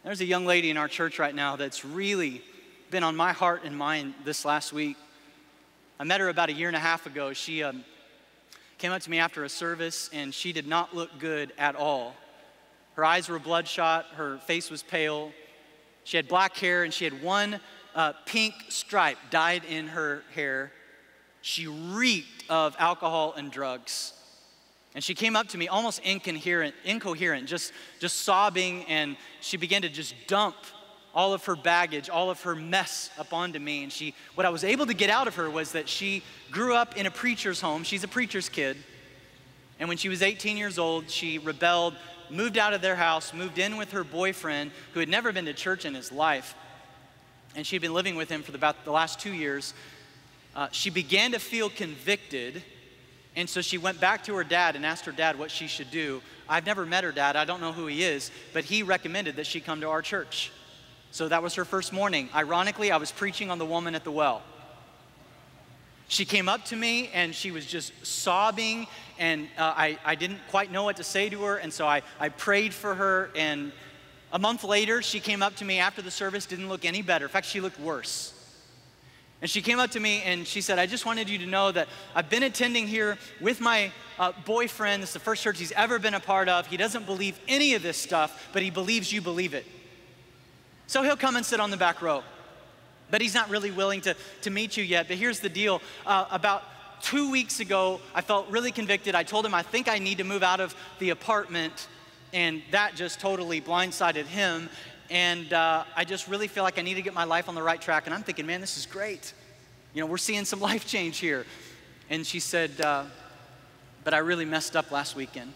There's a young lady in our church right now that's really been on my heart and mind this last week. I met her about 1.5 years ago. She came up to me after a service, and she did not look good at all. Her eyes were bloodshot, her face was pale. She had black hair, and she had one pink stripe dyed in her hair. She reeked of alcohol and drugs. And she came up to me almost incoherent, just sobbing, and she began to just dump all of her baggage, all of her mess up onto me. And what I was able to get out of her was that she grew up in a preacher's home. She's a preacher's kid. And when she was 18 years old, she rebelled, moved out of their house, moved in with her boyfriend, who had never been to church in his life. And she'd been living with him for about the last 2 years. She began to feel convicted. And so she went back to her dad and asked her dad what she should do. I've never met her dad. I don't know who he is, but he recommended that she come to our church. So that was her first morning. Ironically, I was preaching on the woman at the well. She came up to me and she was just sobbing, and I didn't quite know what to say to her, and so I prayed for her. And a month later, she came up to me after the service, didn't look any better. In fact, she looked worse. And she came up to me and she said, I just wanted you to know that I've been attending here with my boyfriend. This is the first church he's ever been a part of. He doesn't believe any of this stuff, but he believes you believe it. So he'll come and sit on the back row. But he's not really willing to meet you yet. But here's the deal. About 2 weeks ago, I felt really convicted. I told him I think I need to move out of the apartment, and that just totally blindsided him. And I just really feel like I need to get my life on the right track. And I'm thinking, man, this is great. You know, we're seeing some life change here. And she said, but I really messed up last weekend.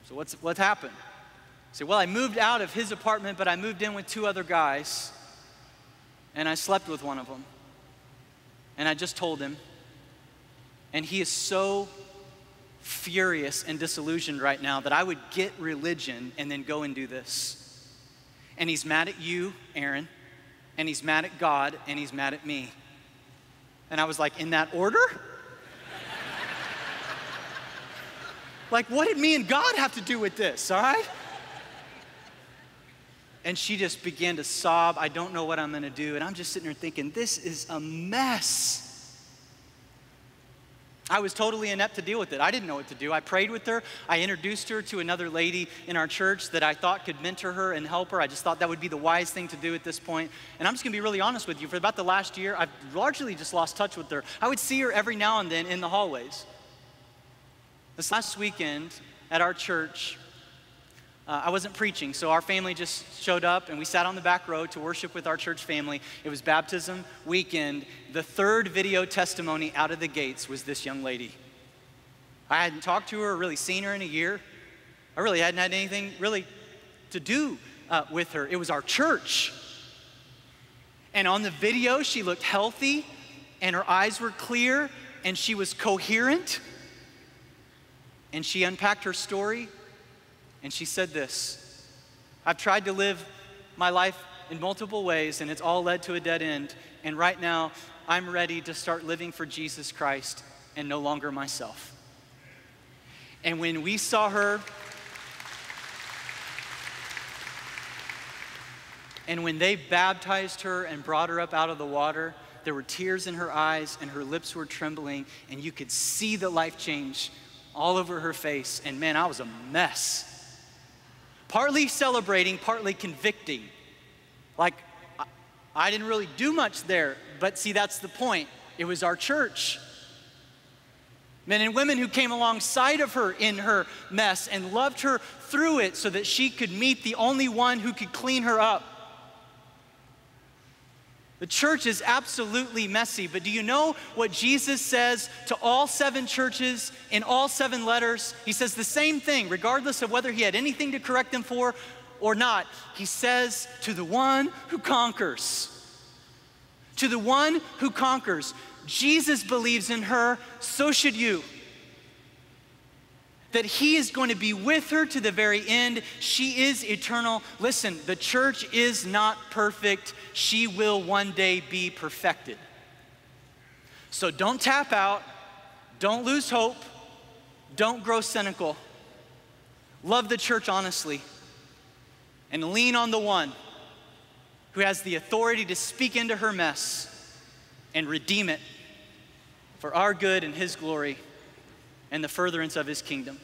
So what happened? I said, well, I moved out of his apartment, but I moved in with 2 other guys. And I slept with one of them. And I just told him. And he is so furious and disillusioned right now that I would get religion and then go and do this. And he's mad at you, Aaron, and he's mad at God, and he's mad at me. And I was like, in that order? Like, what did me and God have to do with this, all right? And she just began to sob. I don't know what I'm gonna do. And I'm just sitting there thinking, this is a mess. I was totally inept to deal with it. I didn't know what to do. I prayed with her. I introduced her to another lady in our church that I thought could mentor her and help her. I just thought that would be the wise thing to do at this point. And I'm just gonna be really honest with you. For about the last year, I've largely just lost touch with her. I would see her every now and then in the hallways. This last weekend at our church, I wasn't preaching, so our family just showed up and we sat on the back row to worship with our church family. It was baptism weekend. The 3rd video testimony out of the gates was this young lady. I hadn't talked to her or really seen her in a year. I really hadn't had anything really to do with her. It was our church. And on the video, she looked healthy and her eyes were clear and she was coherent. And she unpacked her story. And she said this, I've tried to live my life in multiple ways and it's all led to a dead end. And right now, I'm ready to start living for Jesus Christ and no longer myself. And when we saw her, and when they baptized her and brought her up out of the water, there were tears in her eyes and her lips were trembling and you could see the life change all over her face. And man, I was a mess. Partly celebrating, partly convicting. Like, I didn't really do much there, but see, that's the point. It was our church. Men and women who came alongside of her in her mess and loved her through it so that she could meet the only one who could clean her up. The church is absolutely messy, but do you know what Jesus says to all 7 churches in all 7 letters? He says the same thing, regardless of whether he had anything to correct them for or not. He says, to the one who conquers. To the one who conquers. Jesus believes in her, so should you. That he is going to be with her to the very end. She is eternal. Listen, the church is not perfect. She will one day be perfected. So don't tap out. Don't lose hope. Don't grow cynical. Love the church honestly. and lean on the one who has the authority to speak into her mess and redeem it for our good and his glory and the furtherance of his kingdom.